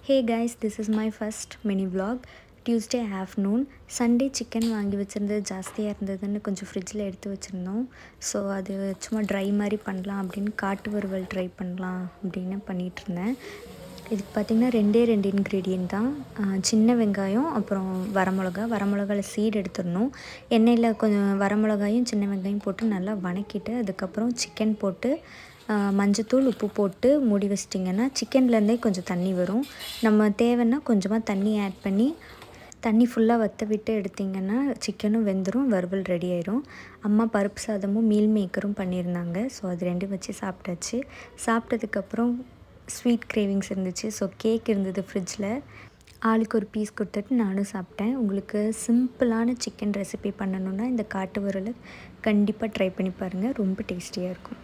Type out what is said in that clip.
Hey guys, this is my first mini vlog. Tuesday afternoon. Sunday chicken வாங்கி வச்சுருந்தது ஜாஸ்தியாக இருந்ததுன்னு கொஞ்சம் ஃப்ரிட்ஜில் எடுத்து வச்சுருந்தோம். ஸோ அது சும்மா ட்ரை மாதிரி பண்ணலாம் அப்படின்னு காட்டு வறுவல் ட்ரை பண்ணலாம் அப்படின்னு பண்ணிகிட்ருந்தேன். இதுக்கு பார்த்திங்கன்னா ரெண்டு இன்க்ரீடியன்ட் தான். சின்ன வெங்காயம், அப்புறம் வரமிளகாவில் சீடு எடுத்துடணும். எண்ணெயில் கொஞ்சம் வரமிளகாயும் சின்ன வெங்காயம் போட்டு நல்லா வணக்கிட்டு அதுக்கப்புறம் சிக்கன் போட்டு மஞ்சத்தூள் உப்பு போட்டு மூடி வச்சிட்டிங்கன்னா சிக்கன்லேருந்தே கொஞ்சம் தண்ணி வரும். நம்ம தேவைன்னா கொஞ்சமாக தண்ணி ஆட் பண்ணி தண்ணி ஃபுல்லாக வற்ற விட்டு எடுத்திங்கன்னா சிக்கனும் வெந்துடும், வறுவல் ரெடி ஆயிரும். அம்மா பருப்பு சாதமும் மீல் மேக்கரும் பண்ணியிருந்தாங்க. ஸோ அது ரெண்டும் வச்சு சாப்பிட்டாச்சு. சாப்பிட்டதுக்கப்புறம் ஸ்வீட் கிரேவிங்ஸ் இருந்துச்சு. ஸோ கேக் இருந்தது ஃப்ரிட்ஜில். ஆளுக்கு ஒரு பீஸ் கொடுத்துட்டு நானும் சாப்பிட்டேன். உங்களுக்கு சிம்பிளான சிக்கன் ரெசிபி பண்ணணுன்னா இந்த காட்டு வறுவலை கண்டிப்பாக ட்ரை பண்ணி பாருங்கள். ரொம்ப டேஸ்டியாக இருக்கும்.